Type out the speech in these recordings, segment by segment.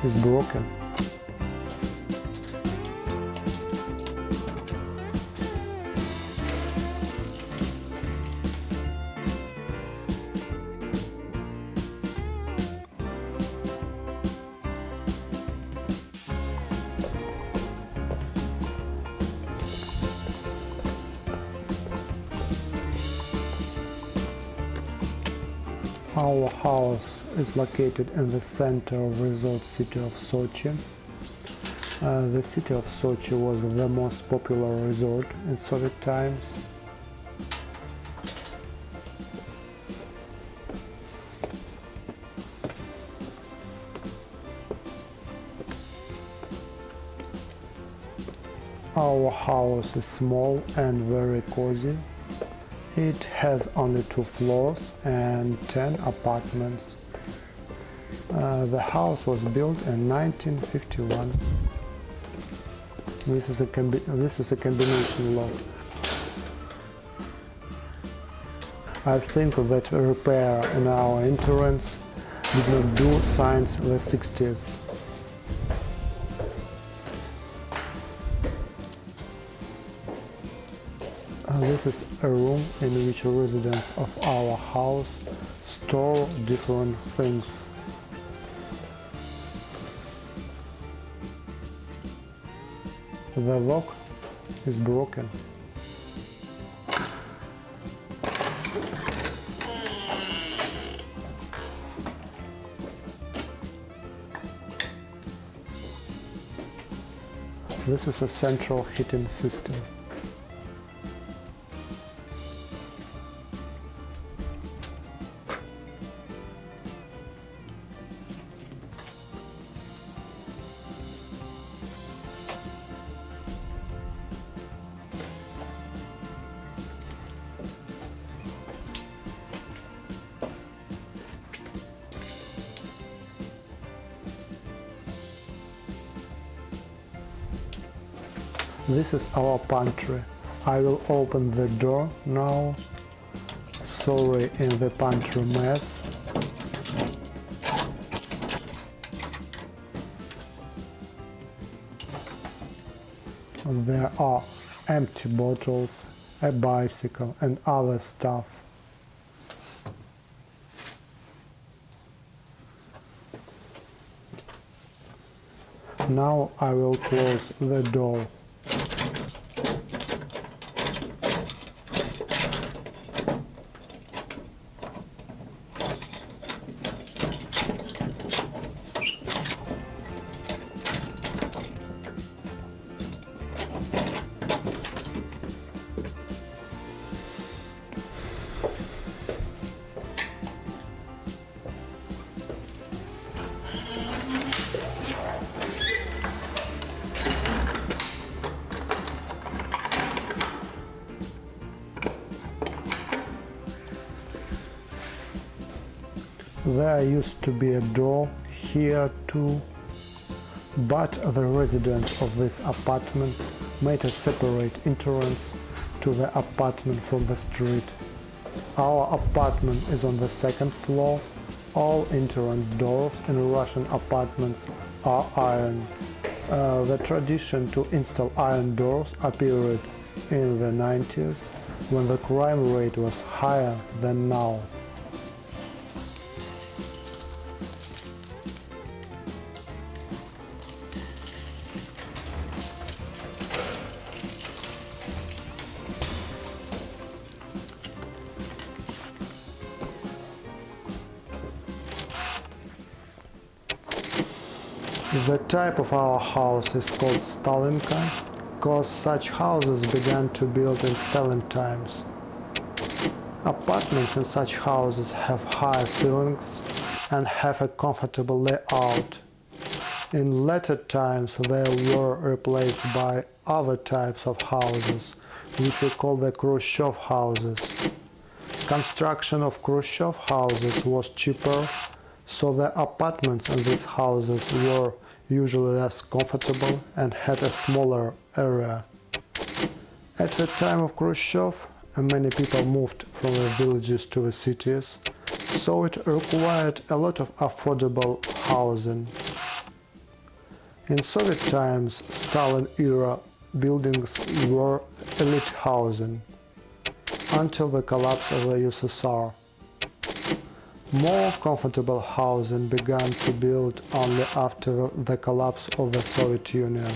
is broken. Our house is located in the center of resort city of Sochi. The city of Sochi was the most popular resort in Soviet times. Our house is small and very cozy. It has only 2 floors and 10 apartments. The house was built in 1951. This is a combination lot. I think that repair in our entrance did not do since the 60s. This is a room in which residents of our house store different things. The lock is broken. This is a central heating system. This is our pantry. I will open the door now. Sorry in the pantry mess. There are empty bottles, a bicycle and other stuff. Now I will close the door. There used to be a door here too, but the residents of this apartment made a separate entrance to the apartment from the street. Our apartment is on the 2nd floor. All entrance doors in Russian apartments are iron. The tradition to install iron doors appeared in the 90s, when the crime rate was higher than now. The type of our house is called Stalinka, because such houses began to build in Stalin times. Apartments in such houses have high ceilings and have a comfortable layout. In later times they were replaced by other types of houses, which we call the Khrushchev houses. Construction of Khrushchev houses was cheaper, so the apartments in these houses were usually less comfortable and had a smaller area. At the time of Khrushchev, many people moved from the villages to the cities, so it required a lot of affordable housing. In Soviet times, Stalin era buildings were elite housing until the collapse of the USSR. More comfortable housing began to build only after the collapse of the Soviet Union.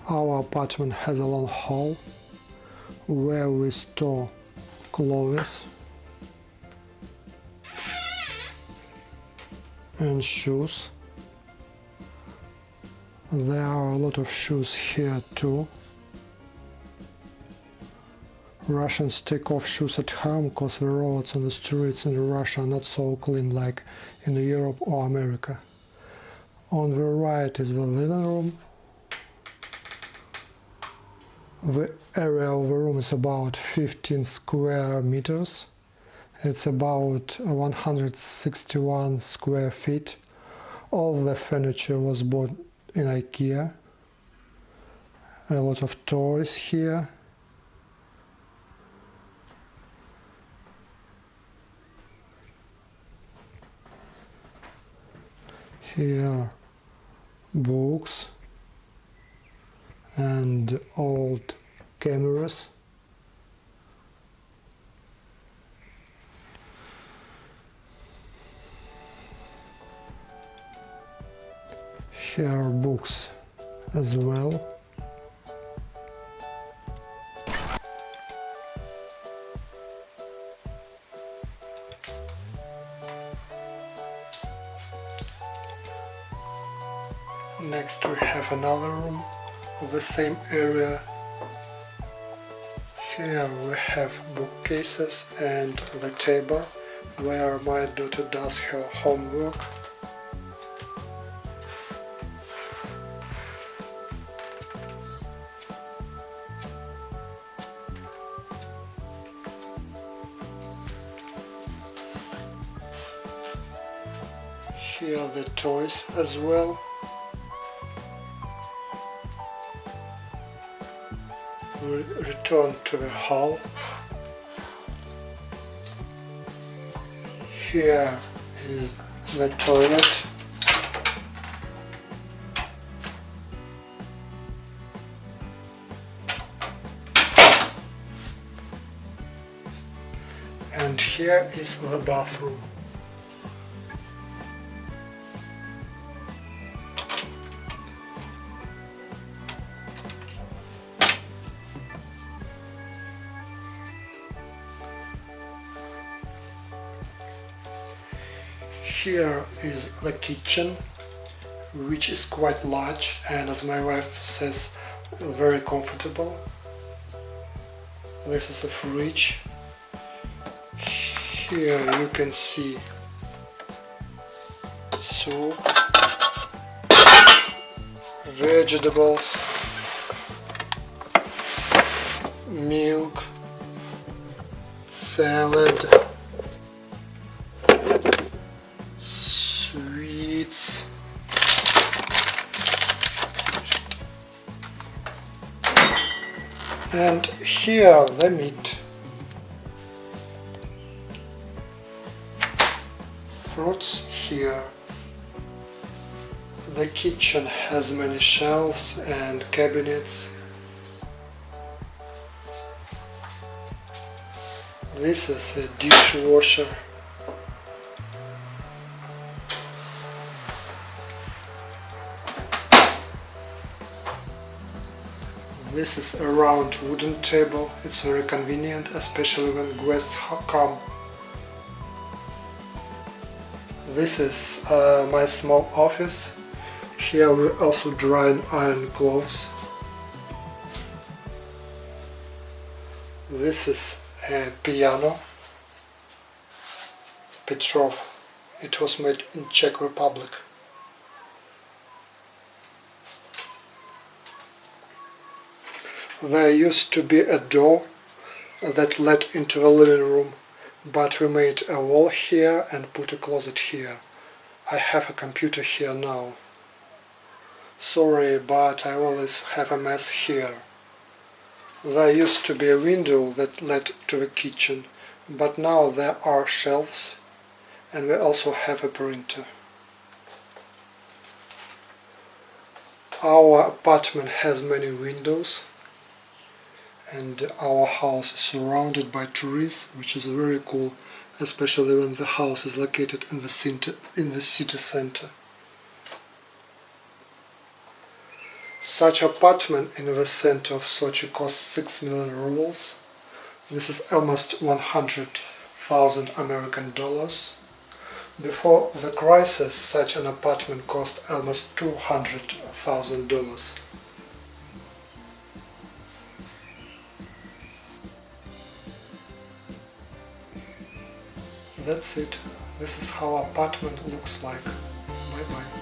Our apartment has a long hall where we store clothes and shoes. There are a lot of shoes here too. Russians take off shoes at home because the roads on the streets in Russia are not so clean like in Europe or America. On the right is the living room. The area of the room is about 15 square meters. It's about 161 square feet. All the furniture was bought in IKEA. A lot of toys here. Here books and old cameras. Here are books as well. Next we have another room of the same area. Here we have bookcases and the table where my daughter does her homework. Here are the toys as well. We return to the hall. Here is the toilet. And here is the bathroom. Here is the kitchen, which is quite large and, as my wife says, very comfortable. This is a fridge. Here you can see soup, vegetables, milk, salad, sweets, and here the meat, fruits here. The kitchen has many shelves and cabinets. This is a dishwasher. This is a round wooden table. It's very convenient, especially when guests come. This is my small office. Here we also dry and iron clothes. This is a piano, Petrov. It was made in Czech Republic. There used to be a door that led into the living room, but we made a wall here and put a closet here. I have a computer here now. Sorry, but I always have a mess here. There used to be a window that led to the kitchen, but now there are shelves, and we also have a printer. Our apartment has many windows and our house is surrounded by trees, which is very cool, especially when the house is located in the city center. Such apartment in the center of Sochi costs 6 million rubles. This is almost 100,000 American dollars. Before the crisis, such an apartment cost almost $200,000. That's it. This is how apartment looks like. Bye bye.